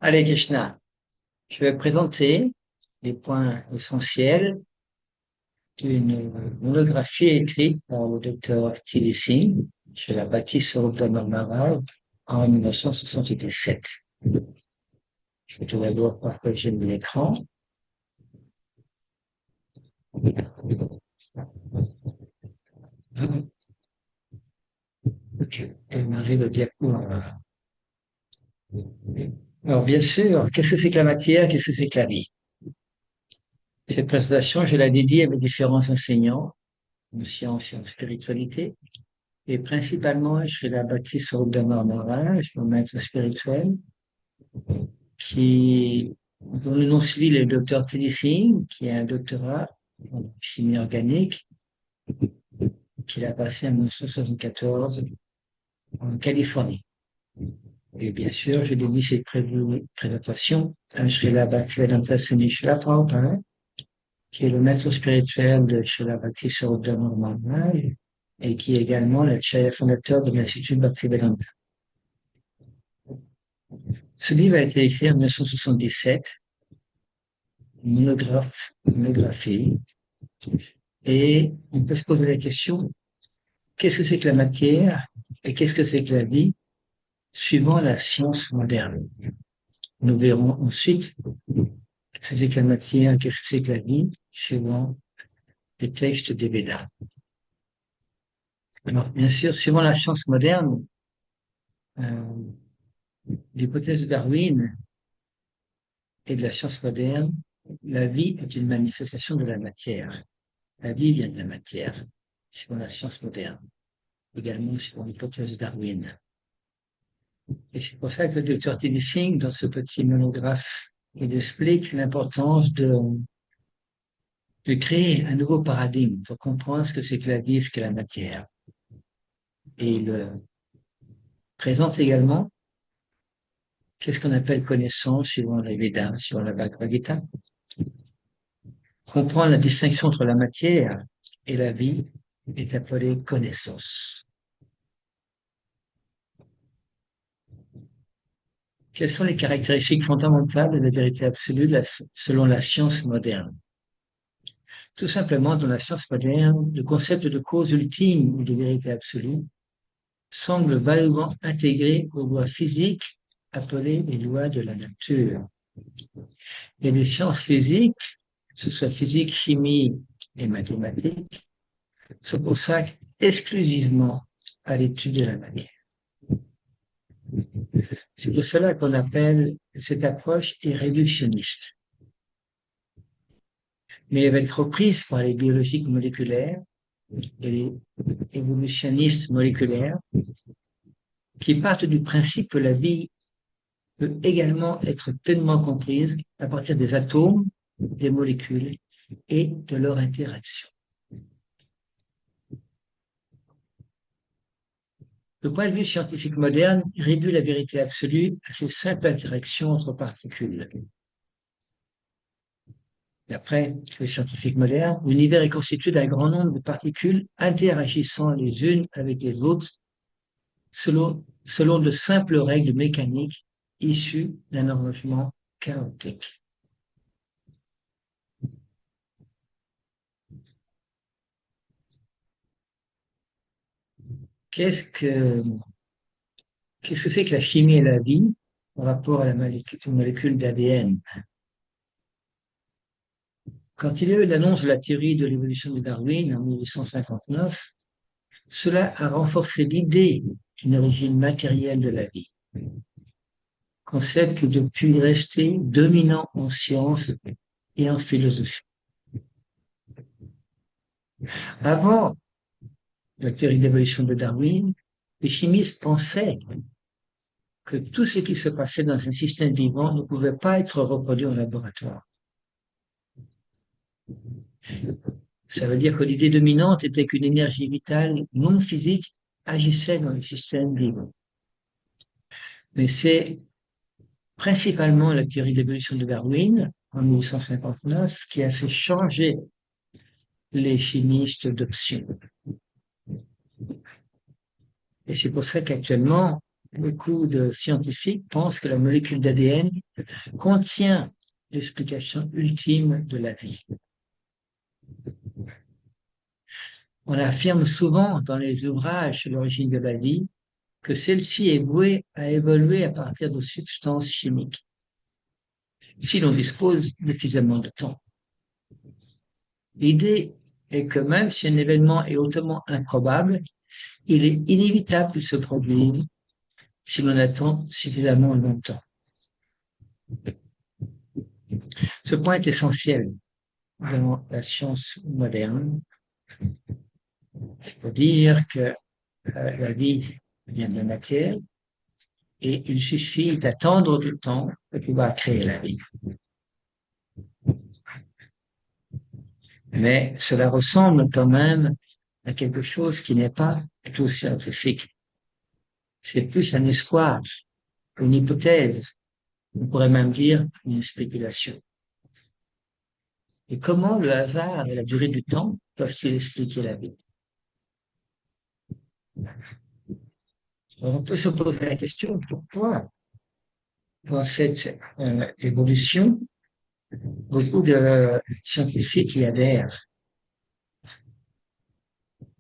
Allez, Krishna, je vais présenter les points essentiels d'une monographie écrite par le docteur T.D. Singh. Je l'ai bâtie sur le Maharaj en 1977. Je vais tout d'abord partager mon écran. Ok, démarrer le diapo. Alors, bien sûr, qu'est-ce que c'est que la matière? Qu'est-ce que c'est que la vie? Cette présentation, je la dédie à mes différents enseignants en sciences et en spiritualité. Et principalement, je vais la bâtie sur le Maharaj, mon maître spirituel, dont le nom civil est le docteur Teddy Singh, qui a un doctorat en chimie organique, qu'il a passé en 1974 en Californie. Et bien sûr, j'ai dédié cette présentation à Srila Bhaktivedanta Swami Srila Prabhupada, qui est le maître spirituel de Srila Bhakti Sarvabhauma Maharaj et qui est également le chef fondateur de l'Institut Bhaktivedanta. Ce livre a été écrit en 1977, monographie, et on peut se poser la question, qu'est-ce que c'est que la matière et qu'est-ce que c'est que la vie, suivant la science moderne. Nous verrons ensuite qu'est-ce que c'est que la matière et qu'est-ce que c'est que la vie, suivant les textes des Védas. Alors, bien sûr, suivant la science moderne, euh, l'hypothèse de Darwin et de la science moderne, la vie est une manifestation de la matière. La vie vient de la matière, suivant la science moderne, également suivant l'hypothèse de Darwin. Et c'est pour ça que le docteur T.D. Singh, dans ce petit monographe, il explique l'importance de créer un nouveau paradigme pour comprendre ce que c'est que la vie et ce qu'est la matière. Et il présente également qu'est-ce qu'on appelle connaissance suivant les Védas, suivant la Bhagavad Gita. Comprendre la distinction entre la matière et la vie est appelé connaissance. Quelles sont les caractéristiques fondamentales de la vérité absolue selon la science moderne? Tout simplement, dans la science moderne, le concept de cause ultime ou de vérité absolue semble vaguement intégré aux lois physiques appelées les lois de la nature. Et les sciences physiques, que ce soit physique, chimie et mathématiques, se consacrent exclusivement à l'étude de la matière. C'est pour cela qu'on appelle cette approche réductionniste. Mais elle va être reprise par les biologiques moléculaires et les évolutionnistes moléculaires qui partent du principe que la vie peut également être pleinement comprise à partir des atomes, des molécules et de leur interaction. Le point de vue scientifique moderne réduit la vérité absolue à ces simples interactions entre particules. D'après les scientifiques modernes, l'univers est constitué d'un grand nombre de particules interagissant les unes avec les autres selon de simples règles mécaniques issues d'un arrangement chaotique. Qu'est-ce que c'est que la chimie et la vie par rapport à la molécule d'ADN? Quand il y a eu l'annonce de la théorie de l'évolution de Darwin en 1859, cela a renforcé l'idée d'une origine matérielle de la vie, concept qui depuis est resté dominant en sciences et en philosophie. Avant la théorie de l'évolution de Darwin, les chimistes pensaient que tout ce qui se passait dans un système vivant ne pouvait pas être reproduit en laboratoire. Ça veut dire que l'idée dominante était qu'une énergie vitale non physique agissait dans le système vivant. Mais c'est principalement la théorie de l'évolution de Darwin, en 1859, qui a fait changer les chimistes d'option. Et c'est pour ça qu'actuellement, beaucoup de scientifiques pensent que la molécule d'ADN contient l'explication ultime de la vie. On affirme souvent dans les ouvrages sur l'origine de la vie que celle-ci est vouée à évoluer à partir de substances chimiques, si l'on dispose suffisamment de temps. L'idée est que même si un événement est hautement improbable, il est inévitable de se produire si l'on attend suffisamment longtemps. Ce point est essentiel dans la science moderne. C'est-à-dire que la vie vient de la matière et il suffit d'attendre du temps pour pouvoir créer la vie. Mais cela ressemble quand même à quelque chose qui n'est pas tout scientifique. C'est plus un espoir, une hypothèse, on pourrait même dire une spéculation. Et comment le hasard et la durée du temps peuvent-ils expliquer la vie? Alors, on peut se poser la question, pourquoi dans cette évolution, beaucoup de scientifiques y adhèrent?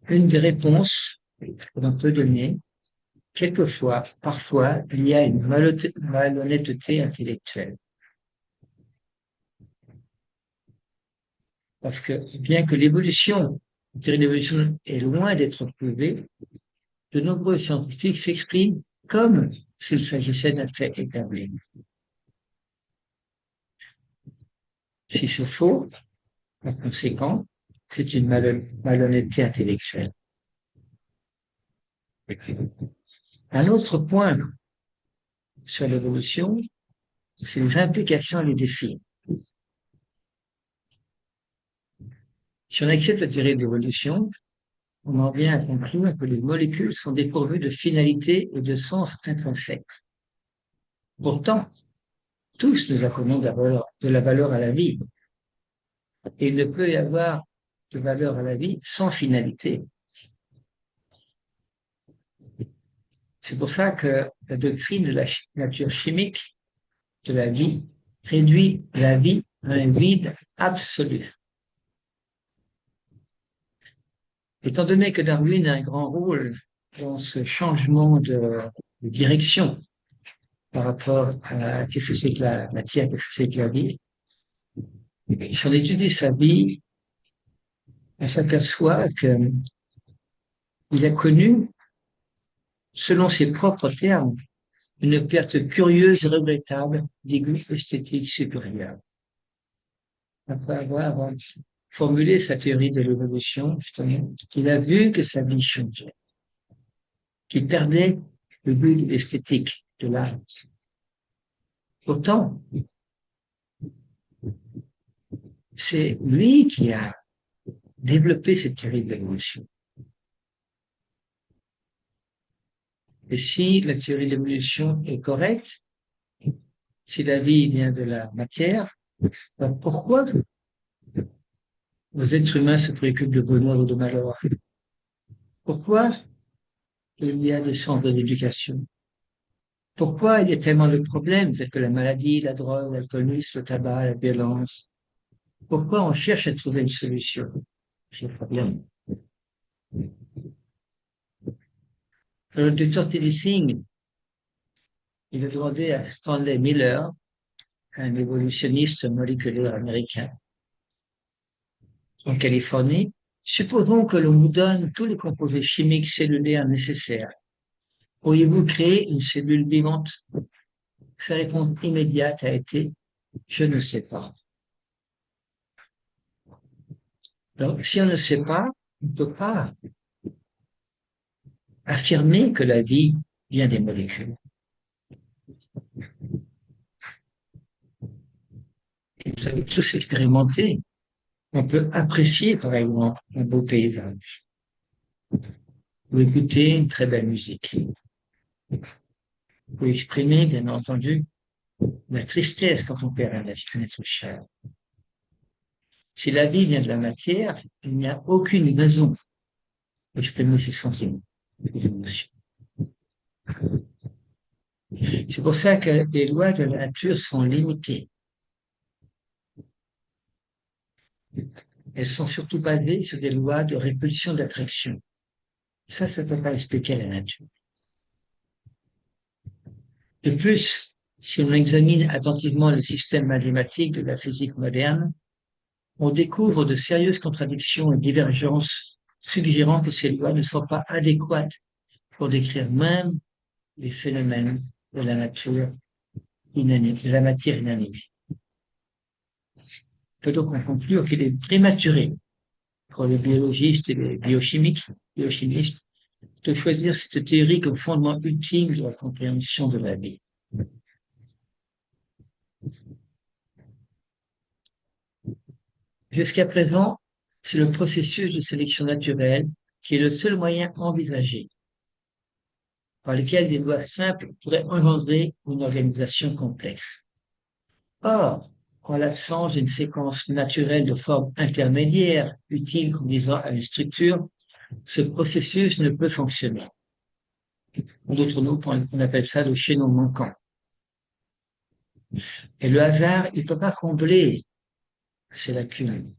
Une des réponses que l'on peut donner, quelquefois, parfois, il y a une malhonnêteté intellectuelle. Parce que bien que l'évolution, la théorie de l'évolution est loin d'être prouvée, de nombreux scientifiques s'expriment comme s'il s'agissait d'un fait établi. Si c'est faux, par conséquent, c'est une malhonnêteté intellectuelle. Un autre point sur l'évolution, c'est les implications et les défis. Si on accepte la théorie de l'évolution, on en vient à conclure que les molécules sont dépourvues de finalité et de sens intrinsèque. Pourtant, tous nous accordons de la valeur à la vie. Et il ne peut y avoir de valeur à la vie sans finalité. C'est pour ça que la doctrine de la nature chimique de la vie réduit la vie à un vide absolu. Étant donné que Darwin a un grand rôle dans ce changement de direction par rapport à qu'est-ce que c'est que la matière, qu'est-ce que c'est que la vie, si on étudie sa vie, on s'aperçoit qu'il a connu, selon ses propres termes, une perte curieuse et regrettable des goûts esthétiques supérieurs. Après avoir formulé sa théorie de l'évolution, justement, il a vu que sa vie changeait, qu'il perdait le goût esthétique de l'art. Pourtant, c'est lui qui a développé cette théorie de l'évolution. Et si la théorie de l'évolution est correcte, si la vie vient de la matière, alors pourquoi les êtres humains se préoccupent de bonheur ou de malheur? Pourquoi il y a des centres d'éducation? Pourquoi il y a tellement de problèmes, tels que la maladie, la drogue, l'alcoolisme, le tabac, la violence? Pourquoi on cherche à trouver une solution à ces problèmes? Le docteur Tilly, il a demandé à Stanley Miller, un évolutionniste moléculaire américain, en Californie, supposons que l'on vous donne tous les composés chimiques cellulaires nécessaires. Pourriez-vous créer une cellule vivante? Sa réponse immédiate a été « Je ne sais pas ». Donc, si on ne sait pas, on ne peut pas affirmer que la vie vient des molécules. Et vous avez tous expérimenté. On peut apprécier, par exemple, un beau paysage ou écouter une très belle musique. Ou exprimer, bien entendu, la tristesse quand on perd un être cher. Si la vie vient de la matière, il n'y a aucune raison d'exprimer ces sentiments, ces émotions. C'est pour ça que les lois de la nature sont limitées. Elles sont surtout basées sur des lois de répulsion d'attraction. Ça ne peut pas expliquer la nature. De plus, si on examine attentivement le système mathématique de la physique moderne, on découvre de sérieuses contradictions et divergences suggérant que ces lois ne sont pas adéquates pour décrire même les phénomènes de la nature inanimée, de la matière inanimée. On peut donc en conclure qu'il est prématuré pour les biologistes et les biochimistes, de choisir cette théorie comme fondement ultime de la compréhension de la vie. Jusqu'à présent, c'est le processus de sélection naturelle qui est le seul moyen envisagé par lequel des lois simples pourraient engendrer une organisation complexe. Or, en l'absence d'une séquence naturelle de forme intermédiaire utile conduisant à une structure, ce processus ne peut fonctionner. En d'autres mots, on appelle ça le chaînon manquant. Et le hasard, il ne peut pas combler ces lacunes,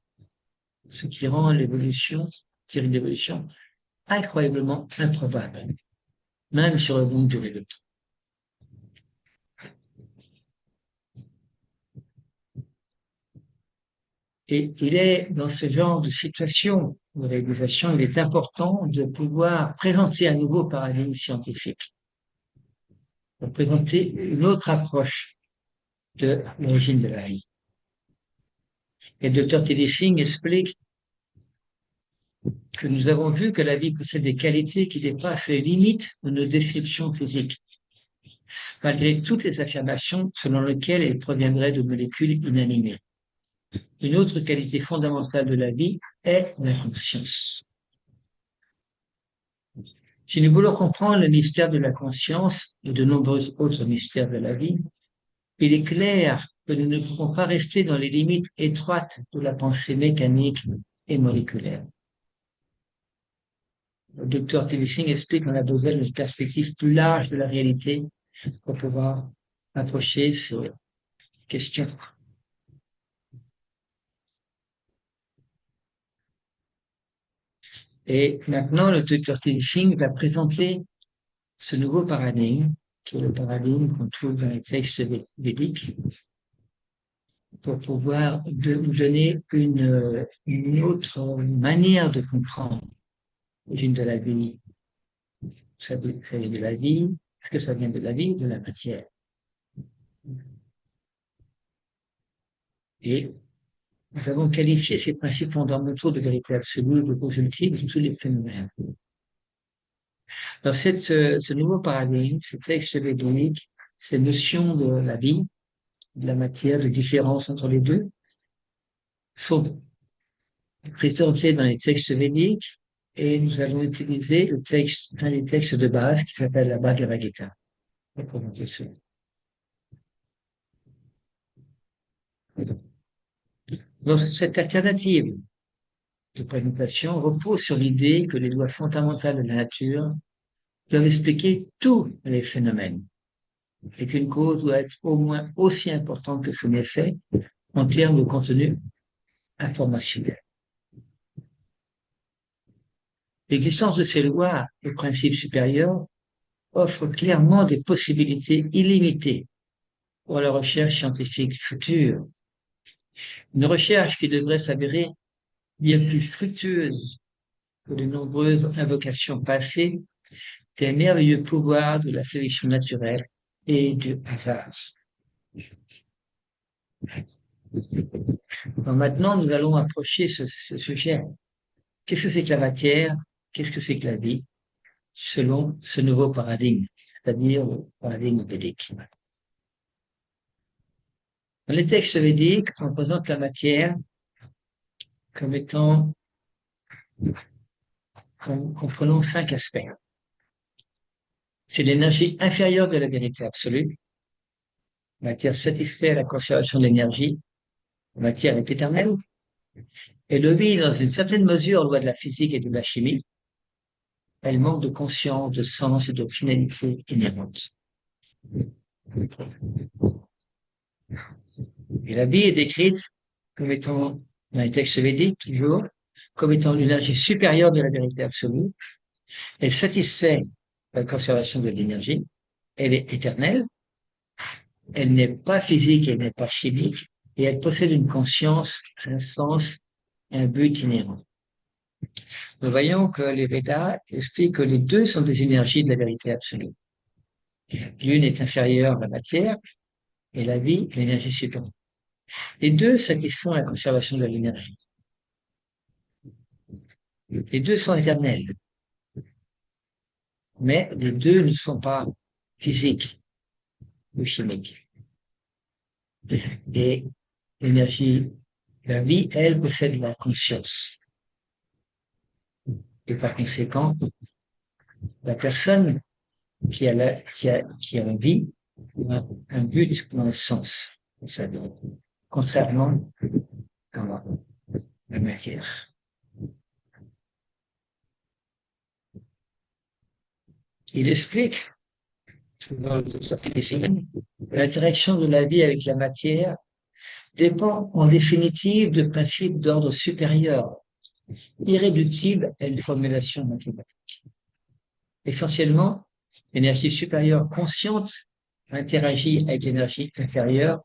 ce qui rend l'évolution, théorie d'évolution, incroyablement improbable, même sur le longue durée de temps. Et il est dans ce genre de situation de réalisation, il est important de pouvoir présenter un nouveau paradigme scientifique, de présenter une autre approche de l'origine de la vie. Et le Dr. Télésing explique que nous avons vu que la vie possède des qualités qui dépassent les limites de nos descriptions physiques, malgré toutes les affirmations selon lesquelles elle proviendrait de molécules inanimées. Une autre qualité fondamentale de la vie est la conscience. Si nous voulons comprendre le mystère de la conscience et de nombreux autres mystères de la vie, il est clair que nous ne pouvons pas rester dans les limites étroites de la pensée mécanique et moléculaire. Le docteur Télésing explique qu'on a besoin d'une perspective plus large de la réalité pour pouvoir approcher ces questions. Et maintenant, le docteur Télésing va présenter ce nouveau paradigme, qui est le paradigme qu'on trouve dans les textes védiques, pour pouvoir nous donner une autre manière de comprendre l'origine de la vie. Ça vient de la vie, est-ce que ça vient de la vie, de la matière? Et nous avons qualifié ces principes fondamentaux de vérité absolue, de cause ultime de tous les phénomènes. Dans ce nouveau paradigme, ce texte védique, ces notions de la vie, de la matière, de différence entre les deux, sont présentées dans les textes védiques et nous allons utiliser un des textes de base qui s'appelle la Bhagavad Gita pour présenter cela. Donc, cette alternative de présentation repose sur l'idée que les lois fondamentales de la nature doivent expliquer tous les phénomènes et qu'une cause doit être au moins aussi importante que son effet en termes de contenu informationnel. L'existence de ces lois et principes supérieurs offre clairement des possibilités illimitées pour la recherche scientifique future. Une recherche qui devrait s'avérer bien plus fructueuse que de nombreuses invocations passées des merveilleux pouvoirs de la sélection naturelle et du hasard. Donc maintenant, nous allons approcher ce sujet. Qu'est-ce que c'est que la matière? Qu'est-ce que c'est que la vie? Selon ce nouveau paradigme, c'est-à-dire le paradigme védique. Dans les textes védiques, on présente la matière comme étant, comprenant 5 aspects. C'est l'énergie inférieure de la vérité absolue. La matière satisfait la conservation de l'énergie. La matière est éternelle. Elle obéit dans une certaine mesure aux lois de la physique et de la chimie. Elle manque de conscience, de sens et de finalité inhérente. Et la vie est décrite comme étant, dans les textes védiques, toujours, comme étant l'énergie supérieure de la vérité absolue. Elle satisfait la conservation de l'énergie. Elle est éternelle. Elle n'est pas physique, elle n'est pas chimique. Et elle possède une conscience, un sens, un but inhérent. Nous voyons que les Védas expliquent que les deux sont des énergies de la vérité absolue. L'une est inférieure à la matière et la vie, l'énergie supérieure. Les deux satisfont la conservation de l'énergie. Les deux sont éternels, mais les deux ne sont pas physiques ou chimiques. Et l'énergie, la vie, elle, possède la conscience. Et par conséquent, la personne qui a la vie a un but ou un sens dans sa vie, contrairement à la matière. Il explique l'interaction de la vie avec la matière dépend en définitive de principes d'ordre supérieur, irréductibles à une formulation mathématique. Essentiellement, l'énergie supérieure consciente interagit avec l'énergie inférieure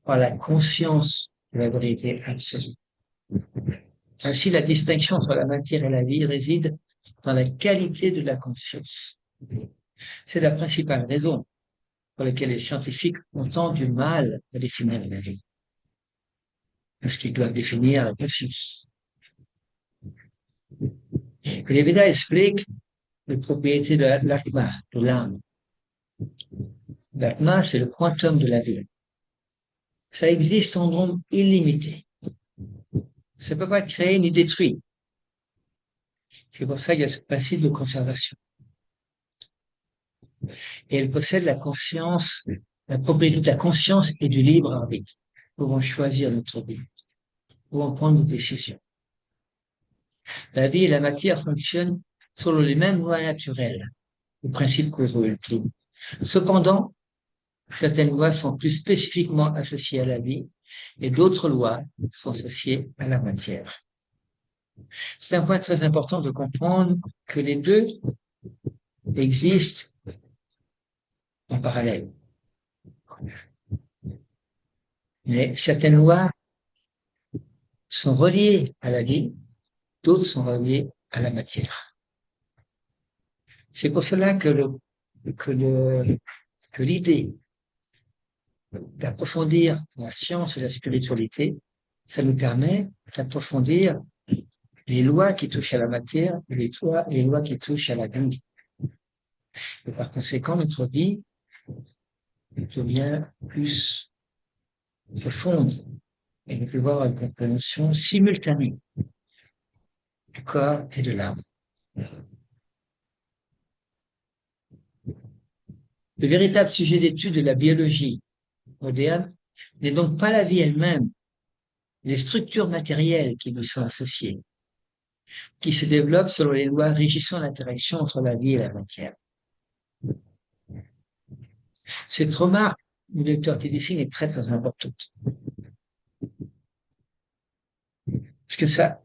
par la conscience de la vérité absolue. Ainsi, la distinction entre la matière et la vie réside dans la qualité de la conscience. C'est la principale raison pour laquelle les scientifiques ont tant du mal à définir la vie. Parce qu'ils doivent définir la conscience. Les Védas expliquent les propriétés de l'atma, de l'âme. L'atma, c'est le quantum de la vie. Ça existe en nombre illimité. Ça ne peut pas être créé ni détruit. C'est pour ça qu'il y a ce principe de conservation. Et elle possède la conscience, la propriété de la conscience et du libre arbitre. Nous pouvons choisir notre vie. Nous pouvons prendre des décisions. La vie et la matière fonctionnent selon les mêmes lois naturelles, le principe causaux ultime. Cependant, certaines lois sont plus spécifiquement associées à la vie et d'autres lois sont associées à la matière. C'est un point très important de comprendre que les deux existent en parallèle. Mais certaines lois sont reliées à la vie, d'autres sont reliées à la matière. C'est pour cela que l'idée d'approfondir la science et la spiritualité, ça nous permet d'approfondir les lois qui touchent à la matière et les lois qui touchent à la vie. Et par conséquent, notre vie devient plus profonde et nous pouvons avoir une compréhension simultanée du corps et de l'âme. Le véritable sujet d'étude de la biologie moderne n'est donc pas la vie elle-même, les structures matérielles qui nous sont associées, qui se développent selon les lois régissant l'interaction entre la vie et la matière. Cette remarque du lecteur Tédicine est très très importante. Parce que ça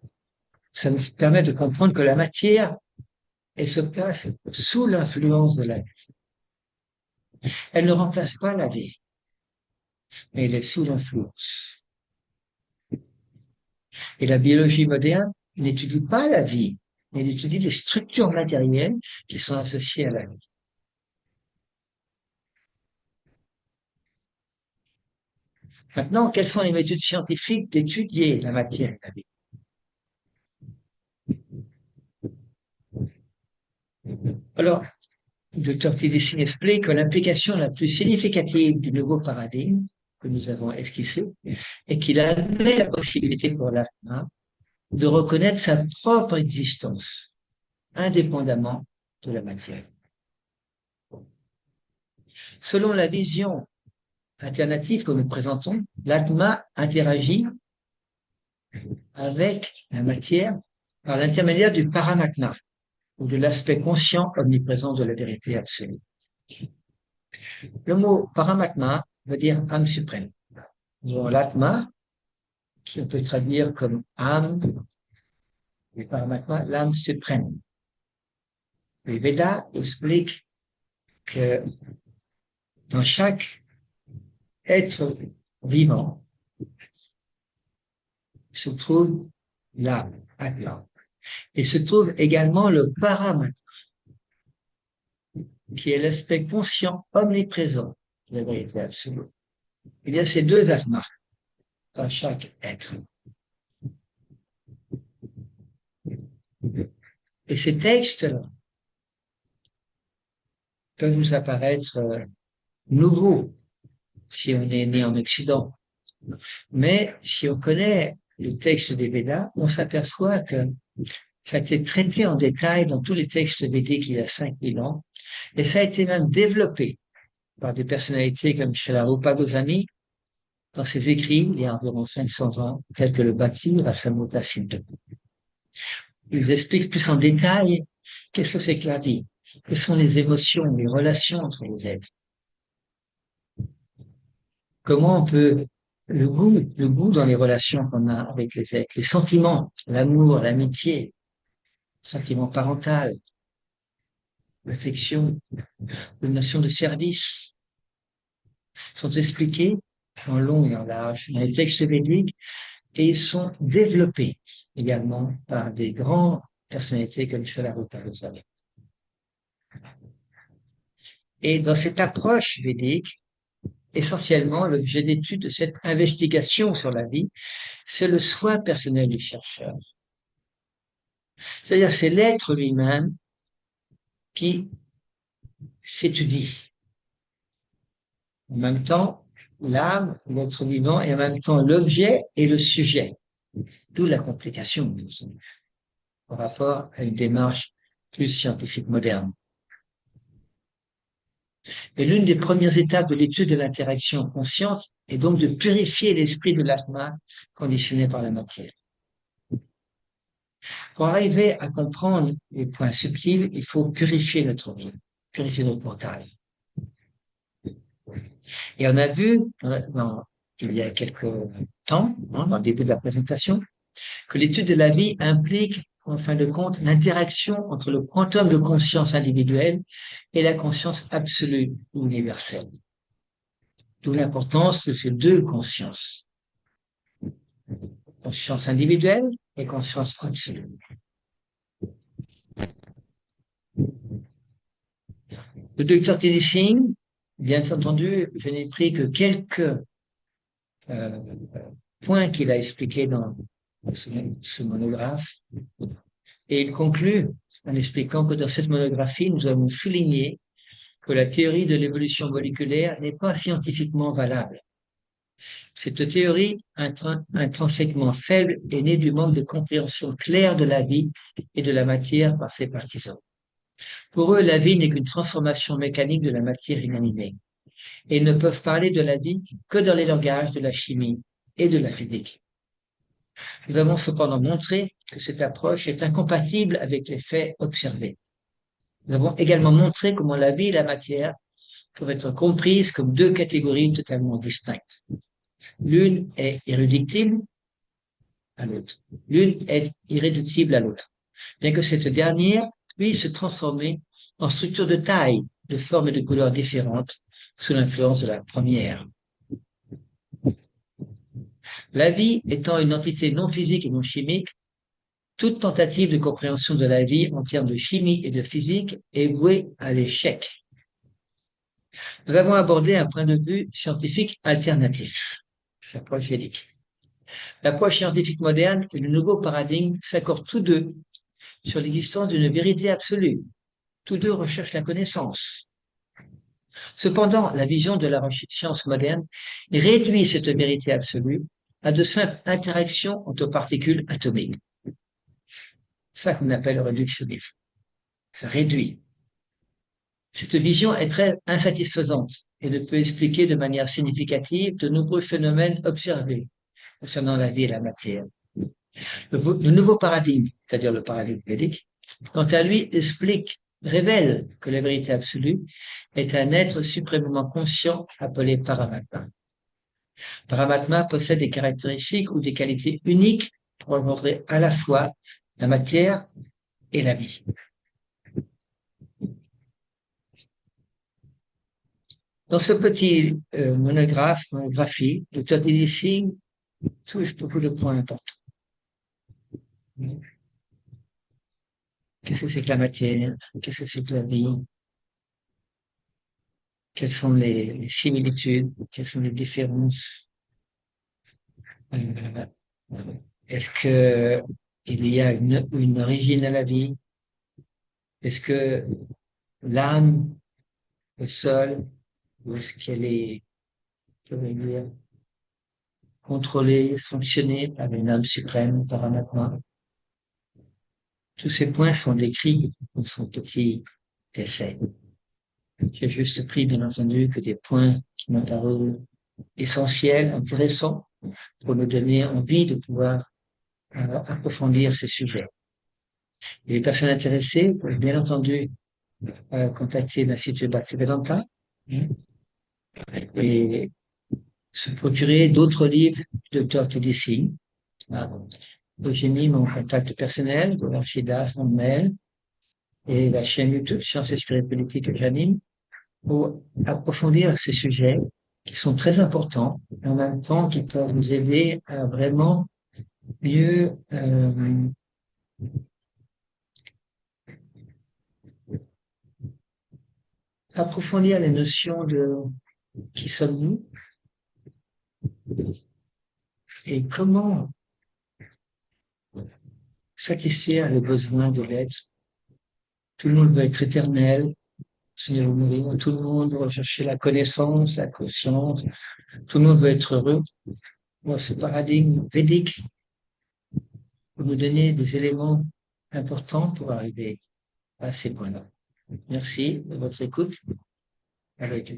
nous permet de comprendre que la matière, elle se place sous l'influence de la vie. Elle ne remplace pas la vie, mais elle est sous l'influence. Et la biologie moderne n'étudie pas la vie, mais elle étudie les structures matérielles qui sont associées à la vie. Maintenant, quelles sont les méthodes scientifiques d'étudier la matière et la vie? Alors, le docteur Tédicine explique que l'implication la plus significative du nouveau paradigme que nous avons esquissé est qu'il admet la possibilité pour l'atma de reconnaître sa propre existence, indépendamment de la matière. Selon la vision alternative que nous présentons, l'atma interagit avec la matière par l'intermédiaire du paramatma, ou de l'aspect conscient omniprésent de la vérité absolue. Le mot Paramatma veut dire âme suprême. Nous avons l'Atma, qui on peut traduire comme âme, et Paramatma, l'âme suprême. Les Védas expliquent que dans chaque être vivant se trouve l'âme, Atma. Et se trouve également le Paramatma, qui est l'aspect conscient omniprésent de la vérité absolue. Il y a ces deux Atmas dans chaque être. Et ces textes peuvent nous apparaître nouveaux si on est né en Occident. Mais si on connaît le texte des Védas, on s'aperçoit que ça a été traité en détail dans tous les textes védiques il y a 5000 ans, et ça a été même développé par des personnalités comme Srila Rupa Goswami dans ses écrits il y a environ 500 ans, tels que le Bhakti Rasamrita Sindhu. Ils expliquent plus en détail qu'est-ce que c'est que la vie, quelles sont les émotions, les relations entre les êtres. Comment on peut, le goût dans les relations qu'on a avec les êtres, les sentiments, l'amour, l'amitié, le sentiment parental, l'affection, les notions de service, sont expliqués en long et en large dans les textes védiques et ils sont développés également par des grandes personnalités comme Srila Rupa Goswami. Et dans cette approche védique, essentiellement, l'objet d'étude de cette investigation sur la vie, c'est le soi personnel du chercheur. C'est-à-dire, c'est l'être lui-même qui s'étudie. En même temps, l'âme, l'être vivant, et en même temps l'objet et le sujet. D'où la complication par rapport à une démarche plus scientifique moderne. Et l'une des premières étapes de l'étude de l'interaction consciente est donc de purifier l'esprit de l'atma conditionné par la matière. Pour arriver à comprendre les points subtils, il faut purifier notre vie, purifier notre mental. Et on a vu, il y a quelques temps, dans le début de la présentation, que l'étude de la vie implique, en fin de compte, l'interaction entre le quantum de conscience individuelle et la conscience absolue universelle. D'où l'importance de ces deux consciences. Conscience individuelle et conscience absolue. Le docteur Teddy Singh, bien entendu, je n'ai pris que quelques points qu'il a expliqués dans ce monographe. Et il conclut en expliquant que dans cette monographie, nous avons souligné que la théorie de l'évolution moléculaire n'est pas scientifiquement valable. Cette théorie intrinsèquement faible est née du manque de compréhension claire de la vie et de la matière par ses partisans. Pour eux, la vie n'est qu'une transformation mécanique de la matière inanimée. Et ils ne peuvent parler de la vie que dans les langages de la chimie et de la physique. Nous avons cependant montré que cette approche est incompatible avec les faits observés. Nous avons également montré comment la vie et la matière peuvent être comprises comme deux catégories totalement distinctes. L'une est irréductible à l'autre. L'une est irréductible à l'autre. Bien que cette dernière puisse se transformer en structure de taille, de forme et de couleurs différentes sous l'influence de la première. La vie étant une entité non physique et non chimique, toute tentative de compréhension de la vie en termes de chimie et de physique est vouée à l'échec. Nous avons abordé un point de vue scientifique alternatif, l'approche védique. L'approche scientifique moderne et le nouveau paradigme s'accordent tous deux sur l'existence d'une vérité absolue. Tous deux recherchent la connaissance. Cependant, la vision de la science moderne réduit cette vérité absolue à de simples interactions entre particules atomiques. C'est ça qu'on appelle le réductionnisme. Ça réduit. Cette vision est très insatisfaisante et ne peut expliquer de manière significative de nombreux phénomènes observés concernant la vie et la matière. Le nouveau paradigme, c'est-à-dire le paradigme védique, quant à lui, explique révèle que la vérité absolue est un être suprêmement conscient appelé Paramatma. Paramatma possède des caractéristiques ou des qualités uniques pour engendrer à la fois la matière et la vie. Dans ce petit monographie, le Dr. Singh touche beaucoup de points importants. Qu'est-ce que c'est que la matière? Qu'est-ce que c'est que la vie? Quelles sont les similitudes? Quelles sont les différences? Euh, Est-ce que il y a une origine à la vie? Est-ce que l'âme est seule ou est-ce qu'elle est, comment dire, contrôlée, sanctionnée par une âme suprême, Paramatma? Tous ces points sont décrits dans son petit essai. J'ai juste pris, bien entendu, que des points qui m'ont paru essentiels, intéressants, pour nous donner envie de pouvoir approfondir ces sujets. Et les personnes intéressées peuvent bien entendu contacter l'Institut Bhaktivedanta et se procurer d'autres livres du Dr. Teddy Singh. J'ai mis mon contact personnel de l'Archidas, mon mail, et la chaîne YouTube Sciences et Spiritualité que j'anime pour approfondir ces sujets qui sont très importants et en même temps qui peuvent vous aider à vraiment mieux approfondir les notions de qui sommes-nous et comment satisfaire les besoins de l'être. Tout le monde veut être éternel, Seigneur mourir, tout le monde veut chercher la connaissance, la conscience, tout le monde veut être heureux. Moi, ce paradigme védique pour nous donner des éléments importants pour arriver à ces points-là. Merci de votre écoute. Avec